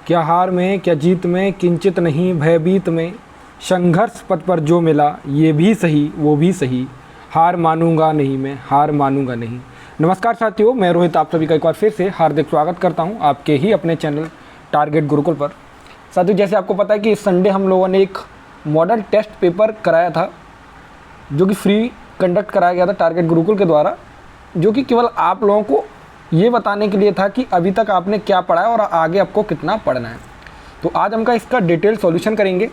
क्या हार में क्या जीत में किंचित नहीं भयभीत में, संघर्ष पथ पर जो मिला ये भी सही वो भी सही, हार मानूंगा नहीं मैं, हार मानूंगा नहीं। नमस्कार साथियों, मैं रोहित आप सभी का एक बार फिर से हार्दिक स्वागत करता हूं आपके ही अपने चैनल टारगेट गुरुकुल पर। साथियों, जैसे आपको पता है कि इस संडे हम लोगों ने एक मॉडल टेस्ट पेपर कराया था जो कि फ्री कंडक्ट कराया गया था टारगेट गुरुकुल के द्वारा, जो कि केवल आप लोगों को ये बताने के लिए था कि अभी तक आपने क्या पढ़ा है और आगे आपको कितना पढ़ना है। तो आज हम इसका डिटेल सॉल्यूशन करेंगे,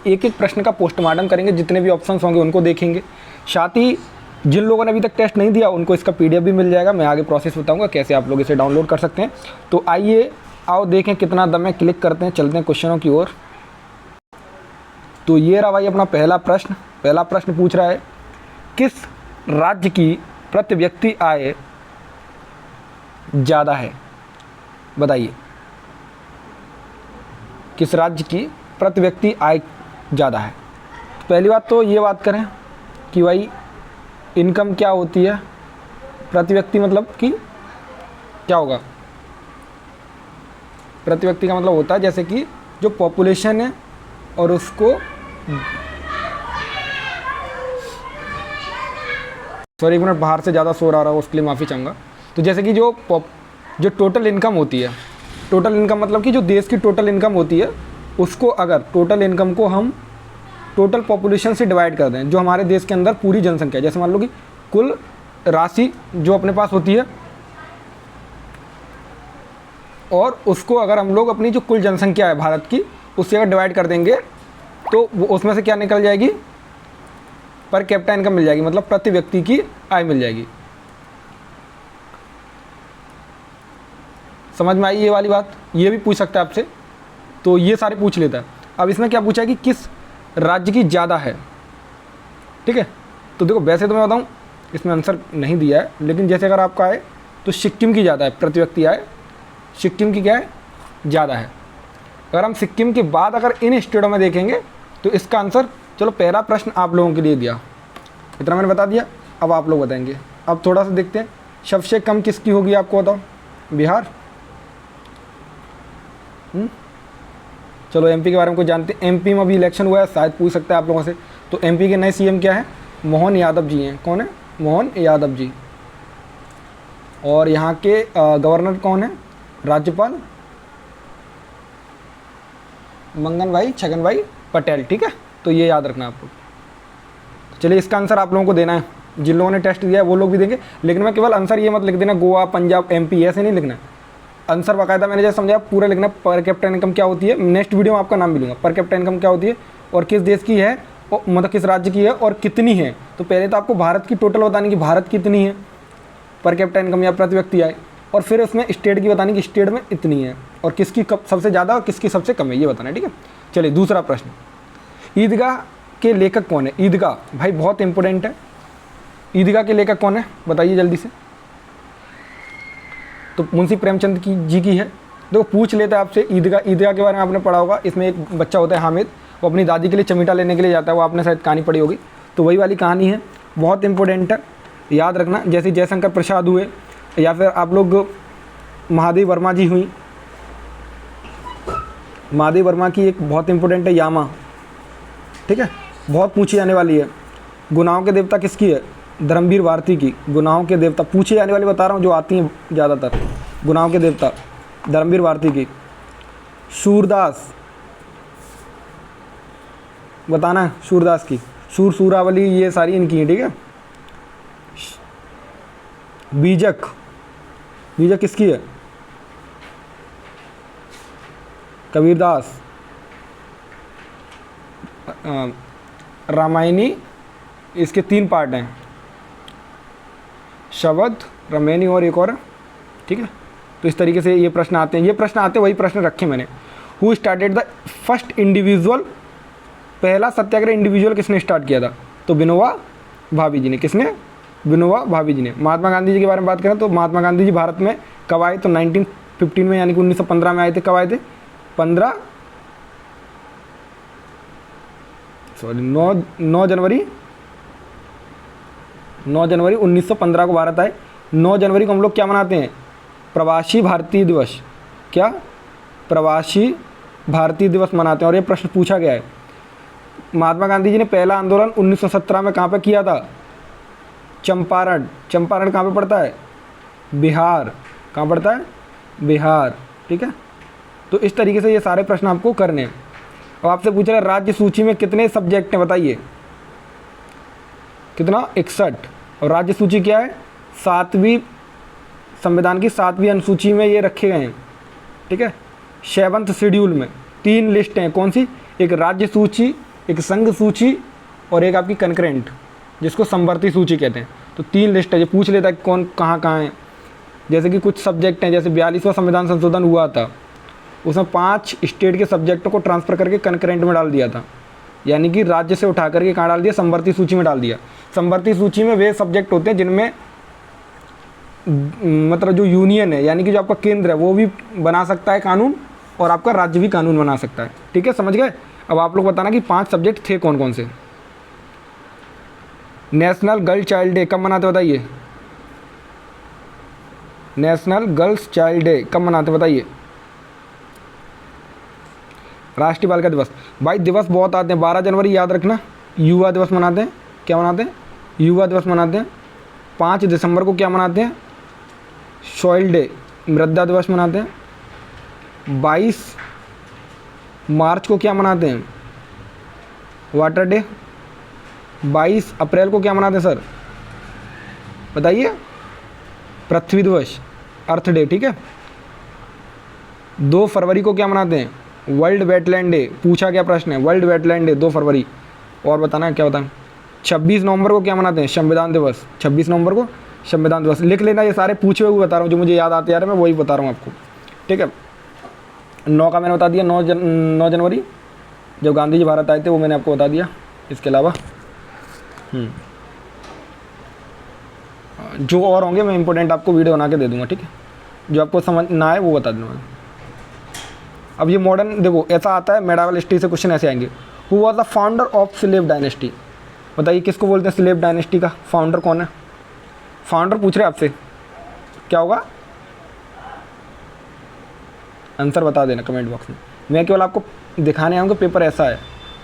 एक एक प्रश्न का पोस्टमार्टम करेंगे, जितने भी ऑप्शंस होंगे उनको देखेंगे। साथ ही जिन लोगों ने अभी तक टेस्ट नहीं दिया उनको इसका PDF भी मिल जाएगा। मैं आगे प्रोसेस बताऊंगा कैसे आप लोग इसे डाउनलोड कर सकते हैं। तो आइए आओ देखें कितना दम है, क्लिक करते हैं, चलते हैं क्वेश्चनों की ओर। तो ये रहा भाई अपना पहला प्रश्न। पहला प्रश्न पूछ रहा है, किस राज्य की प्रति व्यक्ति आय ज़्यादा है? बताइए, किस राज्य की प्रति व्यक्ति आय ज़्यादा है? पहली बात तो ये बात करें कि भाई इनकम क्या होती है प्रति व्यक्ति, मतलब कि क्या होगा? प्रति व्यक्ति का मतलब होता है जैसे कि जो पॉपुलेशन है और उसको, सॉरी एक मिनट बाहर से ज़्यादा शोर आ रहा है उसके लिए माफ़ी चाहूँगा। तो जैसे कि जो टोटल इनकम होती है, टोटल इनकम मतलब कि जो देश की टोटल इनकम होती है उसको, अगर टोटल इनकम को हम टोटल पॉपुलेशन से डिवाइड कर दें, जो हमारे देश के अंदर पूरी जनसंख्या, जैसे मान लो कि कुल राशि जो अपने पास होती है और उसको अगर हम लोग अपनी जो कुल जनसंख्या है भारत की उससे अगर डिवाइड कर देंगे तो वो उसमें से क्या निकल जाएगी? पर कैपिटा इनकम मिल जाएगी, मतलब प्रति व्यक्ति की आय मिल जाएगी। समझ में आई ये वाली बात? ये भी पूछ सकता है आपसे, तो ये सारे पूछ लेता है। अब इसमें क्या पूछा है कि किस राज्य की ज़्यादा है, ठीक है? तो देखो वैसे तो मैं बताऊँ इसमें आंसर नहीं दिया है, लेकिन जैसे अगर आपका आए तो सिक्किम की ज़्यादा है प्रति व्यक्ति आय, सिक्किम की क्या है? ज़्यादा है। अगर हम सिक्किम के बाद अगर इन स्टेटों में देखेंगे तो इसका आंसर, चलो पहला प्रश्न आप लोगों के लिए दिया, इतना मैंने बता दिया, अब आप लोग बताएंगे। अब थोड़ा सा देखते हैं, सबसे कम किसकी होगी आपको बताओ? बिहार। चलो MP के बारे में कुछ जानते हैं। MP में अभी इलेक्शन हुआ है, शायद पूछ सकते हैं आप लोगों से। तो MP के नए CM क्या है? मोहन यादव जी हैं। कौन है? मोहन यादव जी। और यहाँ के गवर्नर कौन है? राज्यपाल मंगन भाई छगन भाई पटेल, ठीक है? तो ये याद रखना आपको। चलिए इसका आंसर आप लोगों को देना है, जिन लोगों ने टेस्ट दिया है वो लोग भी देंगे, लेकिन मैं केवल आंसर ये मत लिख देना गोवा पंजाब MP, ऐसे नहीं लिखना है। आंसर बाकायदा मैंने जैसे समझाया पूरा लिखना। पर कैपिटा इनकम क्या होती है, नेक्स्ट वीडियो में आपका नाम मिलूंगा। पर कैपिटा इनकम क्या होती है और किस देश की है, और मतलब किस राज्य की है और कितनी है। तो पहले तो आपको भारत की टोटल बतानी कि भारत कितनी है पर कैपिटा इनकम या प्रति व्यक्ति आय, और फिर उसमें स्टेट की बतानी कि स्टेट में इतनी है और किसकी सबसे ज़्यादा और किसकी सबसे कम है, ये बताना है, ठीक है? चलिए दूसरा प्रश्न, ईदगाह के लेखक कौन है? ईदगाह भाई बहुत इंपॉर्टेंट है। ईदगाह के लेखक कौन है बताइए जल्दी से। तो मुंशी प्रेमचंद जी की है। देखो पूछ लेते हैं आपसे, ईदगाह के बारे में आपने पढ़ा होगा। इसमें एक बच्चा होता है हामिद, वो अपनी दादी के लिए चमीटा लेने के लिए जाता है, वो आपने शायद कहानी पढ़ी होगी। तो वही वाली कहानी है, बहुत इंपॉर्टेंट है, याद रखना। जैसे जयशंकर प्रसाद हुए, या फिर आप लोग महादेव वर्मा जी हुई। महादेव वर्मा की एक बहुत इंपॉर्टेंट है यामा, ठीक है? बहुत पूछी जाने वाली है। गुनाहों के देवता किसकी है? धर्मवीर भारती की। गुनाहों के देवता पूछी जाने वाली बता रहा हूँ, जो आती हैं ज़्यादातर। गुनाहों के देवता धर्मवीर भारती की। सूरदास बताना है, सूरदास की। सूरावली ये सारी इनकी है, ठीक है? बीजक किसकी है? कबीरदास। रामायणी, इसके 3 पार्ट हैं, शबद, रामायणी और एक और, ठीक है? तो इस तरीके से ये प्रश्न आते हैं। ये प्रश्न आते वही प्रश्न रखे मैंने। Who started the first individual, पहला सत्याग्रह इंडिविजुअल किसने स्टार्ट किया था? तो विनोबा भावे जी ने। किसने? विनोबा भावे जी ने। महात्मा गांधी जी के बारे में बात करें तो महात्मा गांधी जी भारत में कब आए? तो 1915 में, यानी कि 1915 में आए थे। कब आए थे? 9 जनवरी 1915 को भारत आए। 9 जनवरी को हम लोग क्या मनाते हैं? प्रवासी भारतीय दिवस। क्या? प्रवासी भारतीय दिवस मनाते हैं। और ये प्रश्न पूछा गया है, महात्मा गांधी जी ने पहला आंदोलन 1917 में कहाँ पे किया था? चंपारण। चंपारण कहाँ पे पड़ता है? बिहार। कहाँ पड़ता है? बिहार। ठीक है, तो इस तरीके से ये सारे प्रश्न आपको करने हैं। और आपसे पूछ रहा है राज्य सूची में कितने सब्जेक्ट हैं, बताइए कितना? 61। और राज्य सूची क्या है? 7वीं संविधान की 7वीं अनुसूची में ये रखे गए हैं। ठीक है, 7th शेड्यूल में 3 लिस्ट हैं। कौन सी? एक राज्य सूची, एक संघ सूची और एक आपकी कंकरेंट, जिसको समवर्ती सूची कहते हैं। तो 3 लिस्ट है। ये पूछ लेता है कि कौन कहाँ कहाँ है। जैसे कि कुछ सब्जेक्ट हैं, जैसे 42वां संविधान संशोधन हुआ था, उसमें 5 स्टेट के सब्जेक्टों को ट्रांसफ़र करके कंकरेंट में डाल दिया था, यानी कि राज्य से उठा करके कहाँ डाल दिया? समवर्ती सूची में डाल दिया। समवर्ती सूची में वे सब्जेक्ट होते हैं जिनमें मतलब जो यूनियन है, यानी कि जो आपका केंद्र है, वो भी बना सकता है कानून और आपका राज्य भी कानून बना सकता है। ठीक है, समझ गए? अब आप लोग बताना कि 5 सब्जेक्ट थे कौन कौन से। नेशनल गर्ल चाइल्ड डे कब मनाते बताइए? नेशनल गर्ल्स चाइल्ड डे कब मनाते बताइए? राष्ट्रीय बालिका दिवस। भाई दिवस बहुत आते हैं। 12 जनवरी याद रखना, युवा दिवस मनाते हैं। क्या मनाते हैं? युवा दिवस मनाते हैं। 5 दिसंबर को क्या मनाते हैं? सॉइल डे, मृदा दिवस मनाते हैं। 22 मार्च को क्या मनाते हैं? Water day. 22 अप्रैल को क्या मनाते हैं सर, बताइए? पृथ्वी दिवस, अर्थ डे। ठीक है, 2 फरवरी को क्या मनाते हैं? World wetland day. पूछा क्या प्रश्न है? वर्ल्ड वेटलैंड डे 2 फरवरी। और बताना है क्या बताना? 26 नवंबर को क्या मनाते हैं? संविधान दिवस। 26 नवंबर को संविधान दिवस। लिख लेना, ये सारे पूछे हुए बता रहा हूँ, जो मुझे याद आते यार मैं वही बता रहा हूँ आपको। ठीक है, 9 का मैंने बता दिया, 9 जनवरी जब गांधी जी भारत आए थे, वो मैंने आपको बता दिया। इसके अलावा जो और होंगे मैं इंपॉर्टेंट आपको वीडियो बना के दे दूँगा। ठीक है, जो आपको समझ ना आए वो बता दूँगा। अब ये मॉडर्न देखो, ऐसा आता है मेडावल हिस्ट्री से क्वेश्चन ऐसे आएंगे। Who was the founder of slave dynasty? बताइए किसको बोलते हैं स्लेव डायनेस्टी का फाउंडर कौन है? फाउंडर पूछ रहे आपसे, क्या होगा? आंसर बता देना कमेंट बॉक्स में। मैं केवल आपको दिखाने आऊँगा पेपर ऐसा है,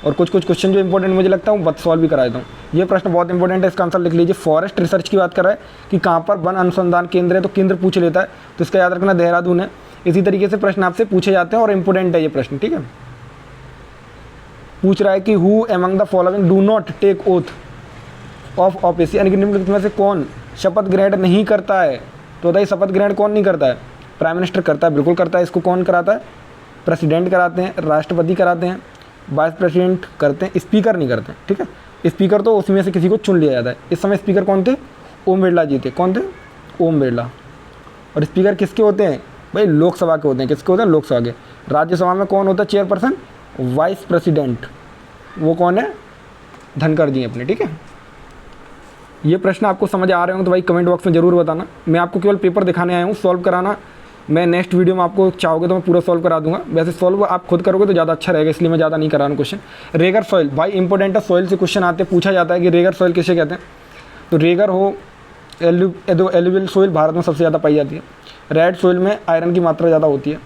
और कुछ क्वेश्चन जो इंपॉर्टेंट मुझे लगता है वो सॉल्व भी करा देता हूँ। ये प्रश्न बहुत इंपॉर्टेंट है, इसका आंसर लिख लीजिए। फॉरेस्ट रिसर्च की बात कर रहा है कि कहाँ पर वन अनुसंधान केंद्र है, तो केंद्र पूछ लेता है, तो इसका याद रखना देहरादून है। इसी तरीके से प्रश्न आपसे पूछे जाते हैं और इंपॉर्टेंट है ये प्रश्न। ठीक है, पूछ रहा है कि who among the following do not take oath of office, यानी कि निम्नलिखित में से कौन शपथ ग्रहण नहीं करता है? तो बताइए शपथ ग्रहण कौन नहीं करता है? प्राइम मिनिस्टर करता है, बिल्कुल करता है। इसको कौन कराता है? प्रेसिडेंट कराते हैं, राष्ट्रपति कराते हैं, वाइस प्रेसिडेंट करते हैं, स्पीकर नहीं करते हैं। ठीक है, स्पीकर तो उसमें से किसी को चुन लिया जाता है। इस समय स्पीकर कौन थे? ओम बिरला जी थे। कौन थे? ओम बिरला। और स्पीकर किसके होते हैं भाई? लोकसभा के होते हैं। किसके होते हैं? लोकसभा के। राज्यसभा में कौन होता है चेयरपर्सन? Vice president. वो कौन है? धनखड़ जी अपने। ठीक है, ये प्रश्न आपको समझ आ रहे हो तो भाई कमेंट बॉक्स में ज़रूर बताना। मैं आपको केवल पेपर दिखाने आया हूँ, सॉल्व कराना मैं नेक्स्ट वीडियो में आपको चाहोगे तो मैं पूरा सॉल्व करा दूंगा। वैसे सॉल्व आप खुद करोगे तो ज़्यादा अच्छा रहेगा, इसलिए मैं ज़्यादा नहीं करा रहा हूँ क्वेश्चन। रेगर सॉइल भाई इंपॉर्टेंट है, सॉइल से क्वेश्चन आते पूछा जाता है कि रेगर सॉइल किसे कहते हैं। तो रेगर हो एलुवियल सॉइल भारत में सबसे ज़्यादा पाई जाती है। रेड सॉइल में आयरन की मात्रा ज़्यादा होती है।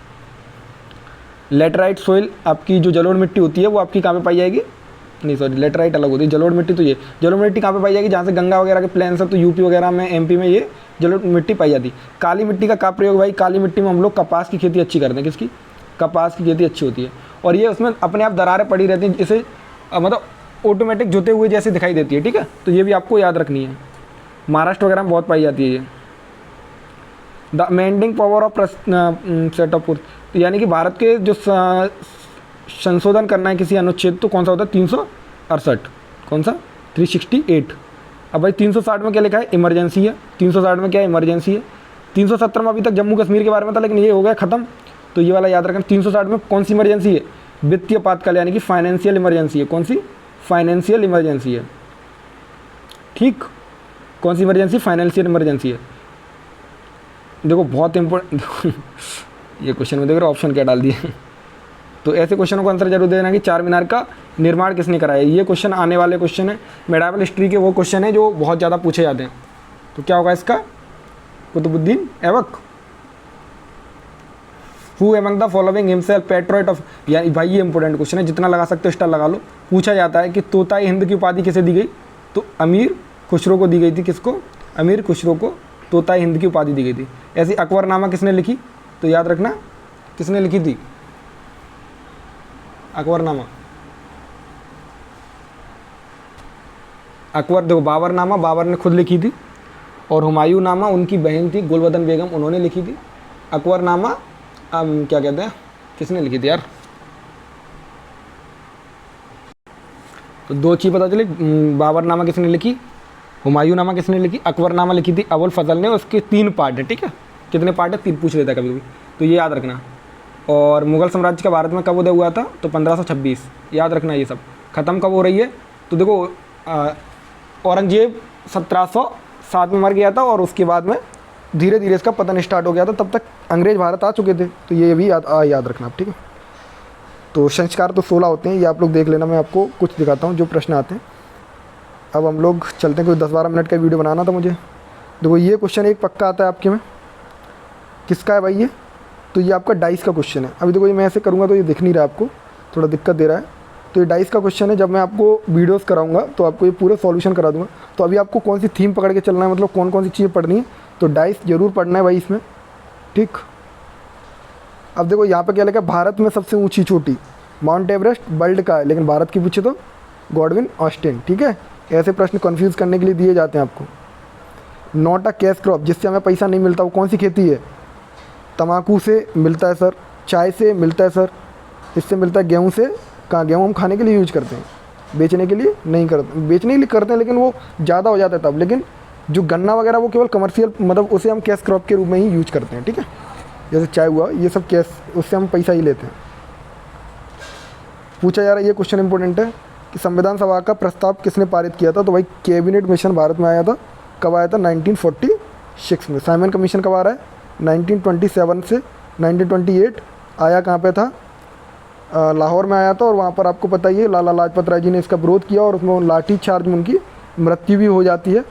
लेटराइट सॉइल आपकी जो जलोढ़ मिट्टी होती है वो आपकी कहाँ पे पाई जाएगी? नहीं सॉरी, लेटराइट अलग होती है, जलोढ़ मिट्टी तो ये जलोढ़ मिट्टी कहाँ पे पाई जाएगी? जहाँ से गंगा वगैरह के प्लेन्स है, तो यूपी वगैरह में, एमपी में ये जलोढ़ मिट्टी पाई जाती है। काली मिट्टी का क्या प्रयोग भाई? काली मिट्टी में हम लोग कपास की खेती अच्छी करते हैं। किसकी? कपास की खेती अच्छी होती है, और ये उसमें अपने आप दरारें पड़ी रहती हैं, इसे मतलब ऑटोमेटिक जुते हुए जैसे दिखाई देती है। ठीक है, तो ये भी आपको याद रखनी है। महाराष्ट्र वगैरह में बहुत पाई जाती है ये। The amending power of set of, यानी कि भारत के जो संशोधन करना है किसी अनुच्छेद, तो कौन सा होता है? 368। कौन सा? 368। अब भाई 360 में क्या लिखा है? इमरजेंसी है। 360 में क्या है? इमरजेंसी है। 370 में अभी तक जम्मू कश्मीर के बारे में था, लेकिन ये हो गया खत्म, तो ये वाला याद रखना। 360 में कौन सी इमरजेंसी है? वित्तीय आपातकाल, यानी कि फाइनेंशियल इमरजेंसी है। कौन सी? फाइनेंशियल इमरजेंसी है। ठीक, कौन सी इमरजेंसी? फाइनेंशियल इमरजेंसी है। देखो बहुत इंपॉर्टेंट ये क्वेश्चन में देख रहे हो ऑप्शन क्या डाल दिए। तो ऐसे क्वेश्चनों को आंसर जरूर देना कि चार मीनार का निर्माण किसने कराया। ये क्वेश्चन आने वाले क्वेश्चन है, मेडावल हिस्ट्री के वो क्वेश्चन है जो बहुत ज़्यादा पूछे जाते हैं। तो क्या होगा इसका? Qutubuddin Aibak. Who among the following himself portrait of, यानी भाई ये इंपॉर्टेंट क्वेश्चन है, जितना लगा सकते हो स्टार लगा लो। पूछा जाता है कि तोताए हिंद की उपाधि किसे दी गई, तो अमीर खुसरो को दी गई थी। किसको? अमीर खुसरो को तोताए हिंद की उपाधि दी गई थी। ऐसी अकबरनामा किसने लिखी, तो याद रखना किसने लिखी थी अकबरनामा। अकबर, देखो बाबरनामा बाबर ने खुद लिखी थी, और हुमायूं नामा उनकी बहन थी गुलबदन बेगम, उन्होंने लिखी थी। अकबरनामा क्या कहते हैं, किसने लिखी थी यार, तो दो चीज़ पता चली, बाबरनामा किसने लिखी, हुमायूं नामा किसने लिखी, अकबरनामा लिखी थी अबुल फजल ने। उसके 3 पार्ट है, ठीक है, कितने पार्ट है, 3 पूछ लेता है कभी कभी, तो ये याद रखना। और मुगल साम्राज्य का भारत में कब उदय हुआ था, तो 1526, याद रखना। ये सब ख़त्म कब हो रही है, तो देखो औरंगजेब 1707 में मर गया था, और उसके बाद में धीरे धीरे इसका पतन स्टार्ट हो गया था, तब तक अंग्रेज भारत आ चुके थे, तो ये भी याद रखना आप, ठीक है। तो संस्कार तो 16 होते हैं, ये आप लोग देख लेना, मैं आपको कुछ दिखाता हूँ जो प्रश्न आते हैं। अब हम लोग चलते हैं, कोई 10-12 मिनट का वीडियो बनाना था मुझे। देखो ये क्वेश्चन एक पक्का आता है आपके में, किसका है भाई ये, तो ये आपका डाइस का क्वेश्चन है। अभी देखो ये मैं ऐसे करूँगा तो ये दिख नहीं रहा है आपको, थोड़ा दिक्कत दे रहा है, तो ये डाइस का क्वेश्चन है। जब मैं आपको वीडियोस कराऊंगा तो आपको ये पूरा सॉल्यूशन करा दूंगा। तो अभी आपको कौन सी थीम पकड़ के चलना है, मतलब कौन कौन सी चीज़ें पढ़नी है, तो डाइस जरूर पढ़ना है भाई इसमें, ठीक। अब देखो यहाँ पे क्या लिखा है, भारत में सबसे ऊंची चोटी माउंट एवरेस्ट वर्ल्ड का है, लेकिन भारत की पूछे तो गॉडविन ऑस्टिन, ठीक है। ऐसे प्रश्न कन्फ्यूज़ करने के लिए दिए जाते हैं आपको। नॉट अ कैश क्रॉप, जिससे हमें पैसा नहीं मिलता, वो कौन सी खेती है, तम्बाकू से मिलता है सर, चाय से मिलता है सर, इससे मिलता है गेहूँ से। कहाँ, गेहूँ हम खाने के लिए यूज करते हैं, बेचने के लिए नहीं करते, बेचने के लिए करते हैं लेकिन वो ज़्यादा हो जाता है तब। लेकिन जो गन्ना वगैरह वो केवल कमर्शियल, मतलब उसे हम कैश क्रॉप के रूप में ही यूज करते हैं, ठीक है। जैसे चाय हुआ, ये सब कैश, उससे हम पैसा ही लेते हैं। पूछा जा रहा है, ये क्वेश्चन इंपॉर्टेंट है कि संविधान सभा का प्रस्ताव किसने पारित किया था, तो भाई कैबिनेट मिशन भारत में आया था, कब आया था, 1946 में। साइमन कमीशन कब आ रहा है, 1927 से 1928। आया कहाँ पे था, लाहौर में आया था, और वहाँ पर आपको पता ही है लाला लाजपत राय जी ने इसका विरोध किया, और उसमें लाठी चार्ज में उनकी मृत्यु भी हो जाती है।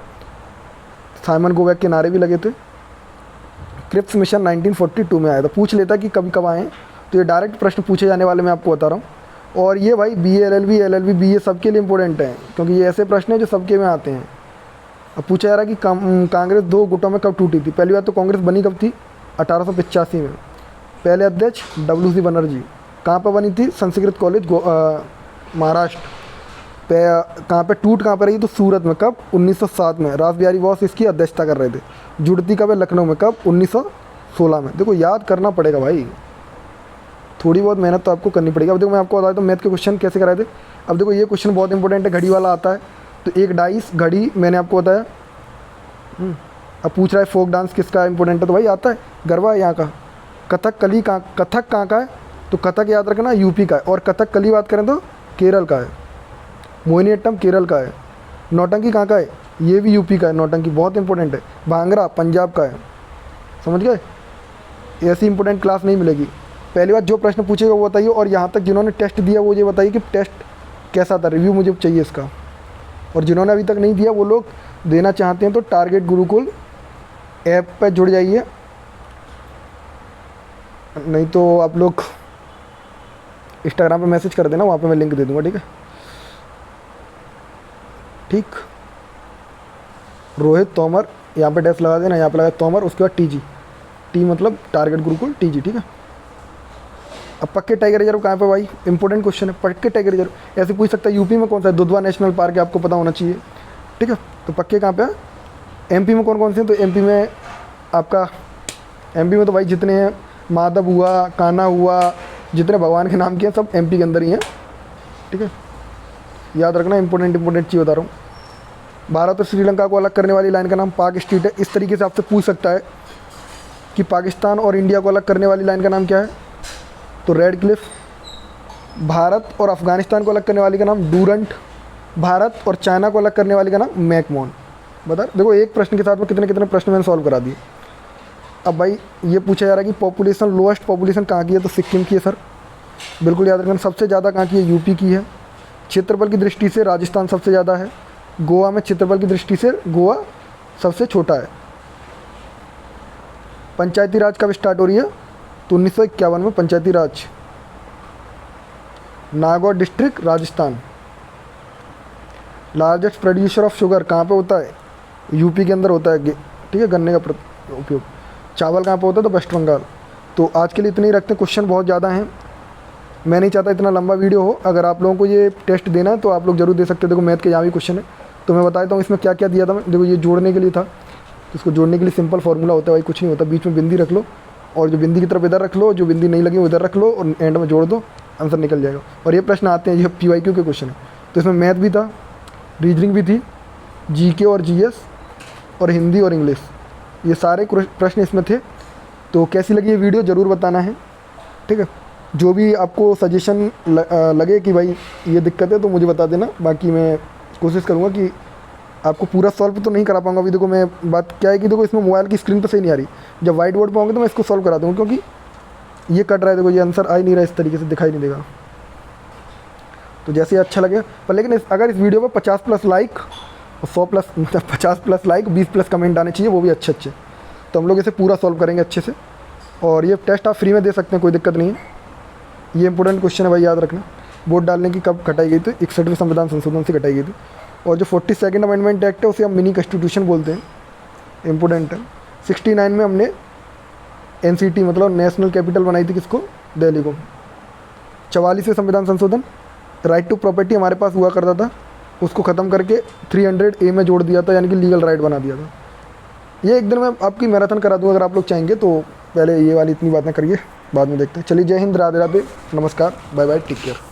साइमन गो बैक के नारे भी लगे थे। क्रिप्स मिशन 1942 में आया था। पूछ लेता कि कभी कब आए, तो ये डायरेक्ट प्रश्न पूछे जाने वाले मैं आपको बता रहा हूँ। और ये भाई BA LLB LLB BA सबके लिए इंपॉर्टेंट है, क्योंकि ये ऐसे प्रश्न हैं जो सबके में आते हैं। अब पूछा जा रहा है कि कांग्रेस 2 गुटों में कब टूटी थी। पहली बात तो कांग्रेस बनी कब थी, 1885 में। पहले अध्यक्ष WC बनर्जी। कहाँ पर बनी थी, संस्कृत कॉलेज महाराष्ट्र। कहाँ पे टूट कहाँ पर रही, तो सूरत में। कब, 1907 में। रास बिहारी बोस इसकी अध्यक्षता कर रहे थे। जुड़ती कब है, लखनऊ में। कब, 1916 में। देखो याद करना पड़ेगा भाई, थोड़ी बहुत मेहनत तो आपको करनी पड़ेगी। अब देखो मैं आपको बताता हूँ मैथ के क्वेश्चन कैसे कराए थे। अब देखो ये क्वेश्चन बहुत इंपॉर्टेंट है, घड़ी वाला आता है। तो एक डाइस घड़ी मैंने आपको बताया। अब पूछ रहा है फोक डांस किसका इंपॉर्टेंट है, तो भाई आता है गरबा है यहाँ का। कथकली कथक कहाँ का है, तो कथक याद रखना यूपी का है, और कथकली बात करें तो केरल का है। मोहिनीअट्टम केरल का है। नौटंकी कहाँ का है, ये भी यूपी का है, नौटंकी बहुत इंपॉर्टेंट है। भांगड़ा पंजाब का है, समझ गए। ऐसी इंपॉर्टेंट क्लास नहीं मिलेगी। पहली बात जो प्रश्न पूछेगा वो बताइए, और यहाँ तक जिन्होंने टेस्ट दिया वो ये बताइए कि टेस्ट कैसा था, रिव्यू मुझे चाहिए इसका। और जिन्होंने अभी तक नहीं दिया वो लोग देना चाहते हैं तो टारगेट गुरुकुल ऐप पर जुड़ जाइए, नहीं तो आप लोग इंस्टाग्राम पे मैसेज कर देना, वहाँ पे मैं लिंक दे दूँगा, ठीक है। ठीक, रोहित तोमर, यहाँ पे डैश लगा देना, यहाँ पे लगा तोमर, उसके बाद TG, टी मतलब टारगेट गुरुकुल TG, ठीक है। अब पक्के टाइगर रिजर्व कहाँ पे भाई, इंपॉर्टेंट क्वेश्चन है। पक्के टाइगर रिजर्व ऐसे पूछ सकता है, यूपी में कौन सा है, दुधवा नेशनल पार्क है, आपको पता होना चाहिए, ठीक है। तो पक्के कहाँ पे है, MP में कौन कौन से हैं, तो MP में आपका, MP में तो भाई जितने हैं, माधव हुआ, कान्हा हुआ, जितने भगवान के नाम के हैं सब MP के अंदर ही हैं, ठीक है। याद रखना, इंपॉर्टेंट चीज़ बता रहा हूँ। भारत और श्रीलंका को अलग करने वाली लाइन का नाम पाक स्ट्रीट है। इस तरीके से आपसे पूछ सकता है कि पाकिस्तान और इंडिया को अलग करने वाली लाइन का नाम क्या है, तो रेड क्लिफ। भारत और अफगानिस्तान को अलग करने वाली का नाम डूरंट। भारत और चाइना को अलग करने वाली का नाम मैकमोहन। बता, देखो एक प्रश्न के साथ में कितने कितने प्रश्न मैंने सॉल्व करा दिए। अब भाई ये पूछा जा रहा है कि पॉपुलेशन, लोएस्ट पॉपुलेशन कहाँ की है, तो सिक्किम की है सर, बिल्कुल याद रखना। सबसे ज़्यादा कहाँ की है, यूपी की है। क्षेत्रफल की दृष्टि से राजस्थान सबसे ज़्यादा है। गोवा में क्षेत्रफल की दृष्टि से गोवा सबसे छोटा है। पंचायती राज कब स्टार्ट हो रही है, तो 1951 में Panchayati Raj. Nagaur district Rajasthan. Largest producer of sugar कहाँ पे होता है? यूपी के अंदर होता है, ठीक है, गन्ने का उपयोग। चावल कहाँ पे होता है? तो वेस्ट बंगाल। तो आज के लिए इतने ही रखते हैं, क्वेश्चन बहुत ज़्यादा हैं, मैं नहीं चाहता इतना लंबा वीडियो हो। अगर आप लोगों को ये टेस्ट देना है तो आप लोग जरूर दे सकते हो। देखो मैथ के यहाँ भी क्वेश्चन है, तो मैं बता देता हूँ इसमें क्या क्या दिया था मैं। देखो ये जोड़ने के लिए था, तो इसको जोड़ने के लिए सिंपल फार्मूला होता है भाई, कुछ नहीं होता, बीच में बिंदी रख लो और जो बिंदी की तरफ इधर रख लो, जो बिंदी नहीं लगी वो इधर रख लो और एंड में जोड़ दो, आंसर निकल जाएगा। और ये प्रश्न आते हैं, ये PYQ के क्वेश्चन है, तो इसमें मैथ भी था, रीजनिंग भी थी, GK और GS और हिंदी और इंग्लिश, ये सारे प्रश्न इसमें थे। तो कैसी लगी ये वीडियो ज़रूर बताना है, ठीक है। जो भी आपको सजेशन लगे कि भाई ये दिक्कत है तो मुझे बता देना, बाकी मैं कोशिश करूँगा कि आपको पूरा सॉल्व तो नहीं करा पाऊँगा। अभी देखो मैं बात क्या है कि देखो इसमें मोबाइल की स्क्रीन पर सही नहीं आ रही, जब वाइट बोर्ड पर होंगे तो मैं इसको सॉल्व करा दूँगा, क्योंकि ये कट रहा है, देखो ये आंसर आ ही नहीं रहा, इस तरीके से दिखाई नहीं देगा। तो जैसे अच्छा लगे, पर लेकिन अगर इस वीडियो पर 50+ लाइक और 50+ लाइक 20+ कमेंट आने चाहिए, वो भी अच्छे, तो हम लोग इसे पूरा सॉल्व करेंगे अच्छे से। और ये टेस्ट आप फ्री में दे सकते हैं, कोई दिक्कत नहीं है। ये इंपॉर्टेंट क्वेश्चन है भाई, याद रखना। वोट डालने की कब घटाई गई थी? 61वें संविधान संशोधन से घटाई गई थी। और जो 42nd अमेंडमेंट एक्ट है उसे हम मिनी कॉन्स्टिट्यूशन बोलते हैं, इंपॉर्टेंट है। 69 में हमने NCT मतलब नेशनल कैपिटल बनाई थी, किसको? दिल्ली को। 44वें संविधान संशोधन, राइट टू प्रॉपर्टी हमारे पास हुआ करता था, उसको ख़त्म करके 300A में जोड़ दिया था, यानी कि लीगल राइट बना दिया था। ये एक दिन मैं आपकी मैराथन करा दूँ अगर आप लोग चाहेंगे, तो पहले ये वाली इतनी बातें करिए, बाद में देखते हैं। चलिए, जय हिंद, राधे राधे, नमस्कार, बाय बाय, टेक केयर।